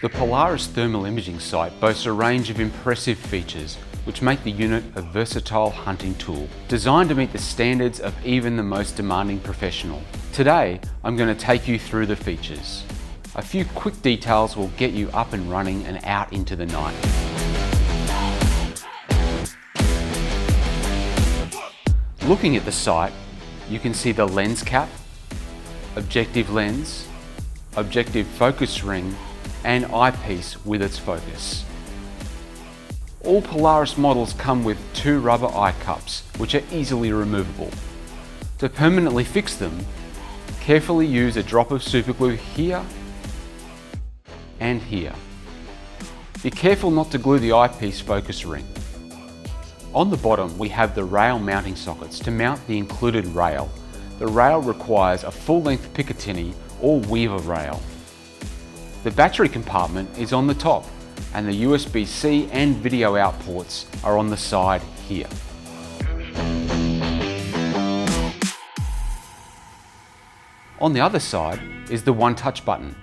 The Polaris thermal imaging sight boasts a range of impressive features which make the unit a versatile hunting tool, designed to meet the standards of even the most demanding professional. Today, I'm going to take you through the features. A few quick details will get you up and running and out into the night. Looking at the sight, you can see the lens cap, objective lens, objective focus ring, and eyepiece with its focus. All Polaris models come with 2 rubber eye cups, which are easily removable. To permanently fix them, carefully use a drop of superglue here and here. Be careful not to glue the eyepiece focus ring. On the bottom, we have the rail mounting sockets to mount the included rail. The rail requires a full-length Picatinny or Weaver rail. The battery compartment is on the top, and the USB-C and video out ports are on the side here. On the other side is the One Touch button,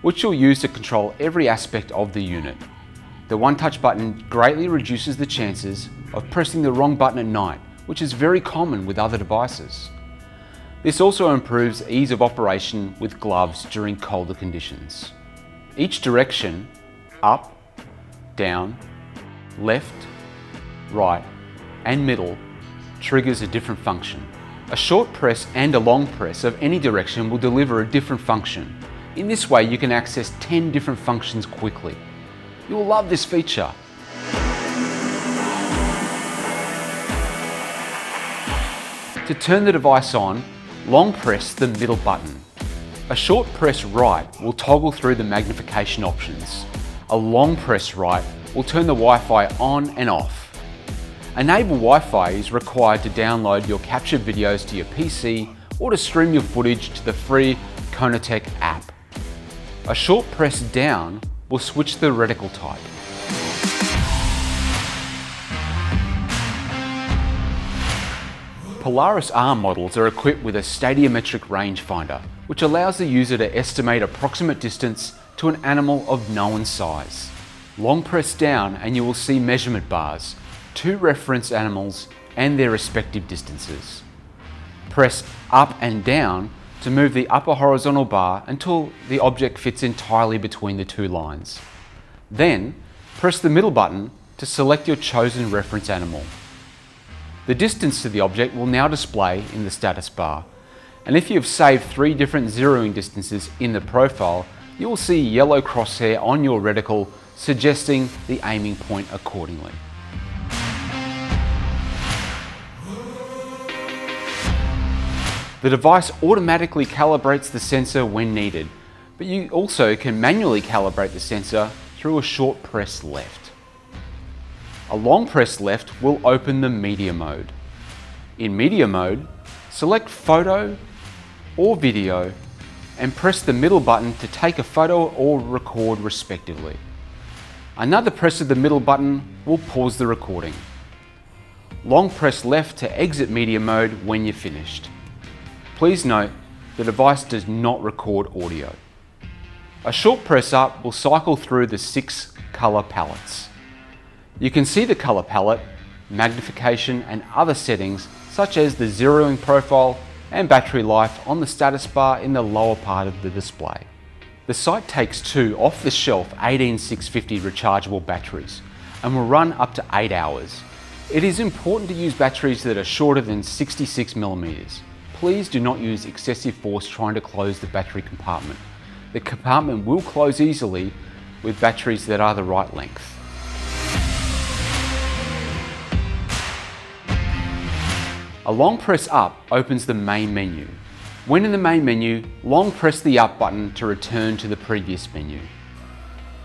which you'll use to control every aspect of the unit. The One Touch button greatly reduces the chances of pressing the wrong button at night, which is very common with other devices. This also improves ease of operation with gloves during colder conditions. Each direction, up, down, left, right, and middle, triggers a different function. A short press and a long press of any direction will deliver a different function. In this way, you can access 10 different functions quickly. You'll love this feature. To turn the device on, long press the middle button. A short press right will toggle through the magnification options. A long press right will turn the Wi-Fi on and off. Enable Wi-Fi is required to download your captured videos to your PC or to stream your footage to the free CONOTECH app. A short press down will switch the reticle type. Polaris R models are equipped with a Stadiametric Rangefinder, which allows the user to estimate approximate distance to an animal of known size. Long press down and you will see measurement bars, 2 reference animals and their respective distances. Press up and down to move the upper horizontal bar until the object fits entirely between the 2 lines. Then, press the middle button to select your chosen reference animal. The distance to the object will now display in the status bar, and if you have saved 3 different zeroing distances in the profile, you will see a yellow crosshair on your reticle suggesting the aiming point accordingly. The device automatically calibrates the sensor when needed, but you also can manually calibrate the sensor through a short press left. A long press left will open the media mode. In media mode, select photo or video and press the middle button to take a photo or record respectively. Another press of the middle button will pause the recording. Long press left to exit media mode when you're finished. Please note, the device does not record audio. A short press up will cycle through the 6 color palettes. You can see the color palette, magnification and other settings such as the zeroing profile and battery life on the status bar in the lower part of the display. The site takes 2 off-the-shelf 18650 rechargeable batteries and will run up to 8 hours. It is important to use batteries that are shorter than 66mm. Please do not use excessive force trying to close the battery compartment. The compartment will close easily with batteries that are the right length. A long press up opens the main menu. When in the main menu, long press the up button to return to the previous menu.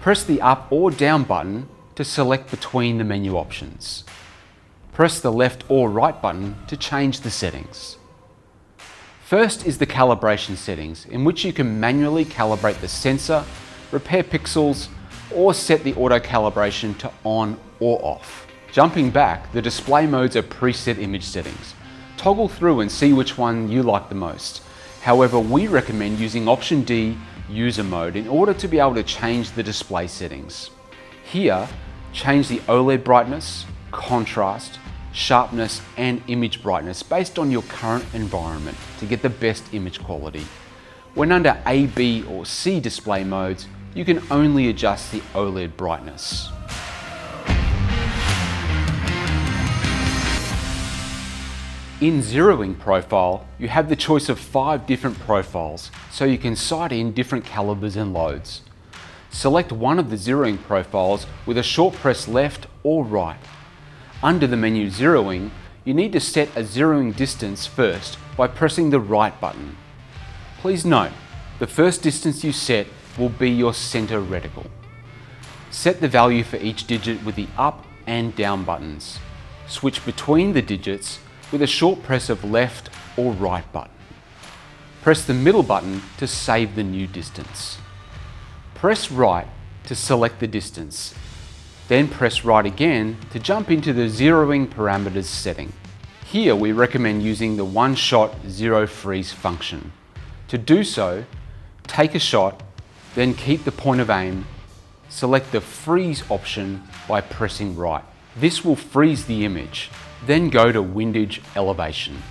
Press the up or down button to select between the menu options. Press the left or right button to change the settings. First is the calibration settings, in which you can manually calibrate the sensor, repair pixels, or set the auto calibration to on or off. Jumping back, the display modes are preset image settings. Toggle through and see which one you like the most. However, we recommend using option D, User Mode in order to be able to change the display settings. Here, change the OLED brightness, contrast, sharpness and image brightness based on your current environment to get the best image quality. When under A, B or C display modes, you can only adjust the OLED brightness. In Zeroing Profile, you have the choice of 5 different profiles, so you can sight in different calibers and loads. Select one of the zeroing profiles with a short press left or right. Under the menu Zeroing, you need to set a zeroing distance first by pressing the right button. Please note, the first distance you set will be your center reticle. Set the value for each digit with the up and down buttons. Switch between the digits with a short press of left or right button. Press the middle button to save the new distance. Press right to select the distance. Then press right again to jump into the zeroing parameters setting. Here we recommend using the one-shot zero freeze function. To do so, take a shot, then keep the point of aim. Select the freeze option by pressing right. This will freeze the image. Then go to windage elevation.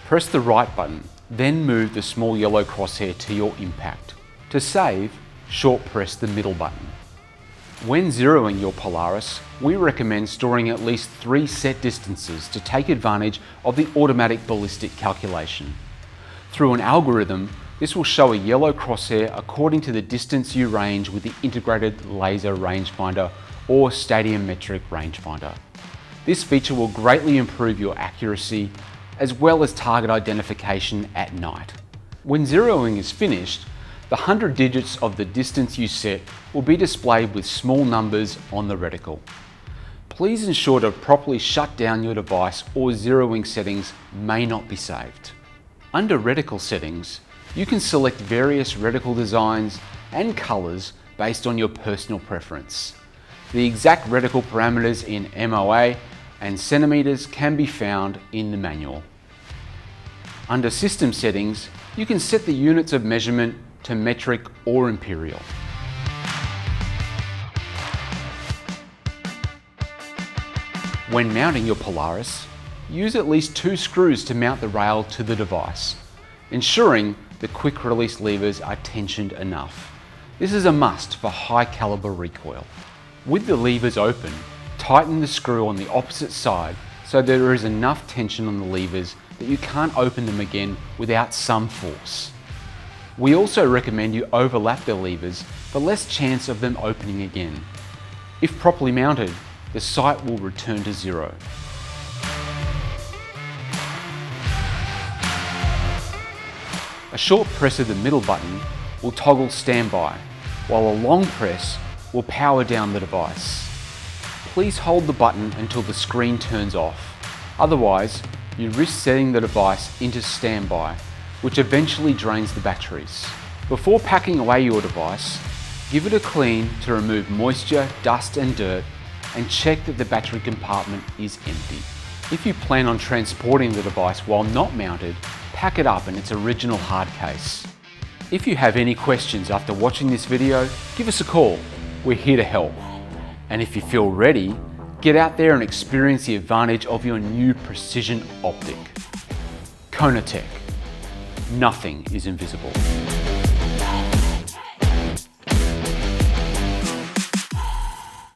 Press the right button, then move the small yellow crosshair to your impact. To save, short press the middle button. When zeroing your Polaris, we recommend storing at least 3 set distances to take advantage of the automatic ballistic calculation. Through an algorithm, this will show a yellow crosshair according to the distance you range with the integrated laser rangefinder or Stadiametric Rangefinder. This feature will greatly improve your accuracy as well as target identification at night. When zeroing is finished, the 100 digits of the distance you set will be displayed with small numbers on the reticle. Please ensure to properly shut down your device or zeroing settings may not be saved. Under reticle settings, you can select various reticle designs and colors based on your personal preference. The exact reticle parameters in MOA and centimeters can be found in the manual. Under system settings, you can set the units of measurement to metric or imperial. When mounting your Polaris, use at least 2 screws to mount the rail to the device, ensuring the quick release levers are tensioned enough. This is a must for high caliber recoil. With the levers open, tighten the screw on the opposite side so there is enough tension on the levers that you can't open them again without some force. We also recommend you overlap the levers for less chance of them opening again. If properly mounted, the sight will return to 0. A short press of the middle button will toggle standby, while a long press will power down the device. Please hold the button until the screen turns off. Otherwise, you risk setting the device into standby, which eventually drains the batteries. Before packing away your device, give it a clean to remove moisture, dust and dirt, and check that the battery compartment is empty. If you plan on transporting the device while not mounted, pack it up in its original hard case. If you have any questions after watching this video, give us a call. We're here to help. And if you feel ready, get out there and experience the advantage of your new precision optic. CONOTECH. Nothing is invisible.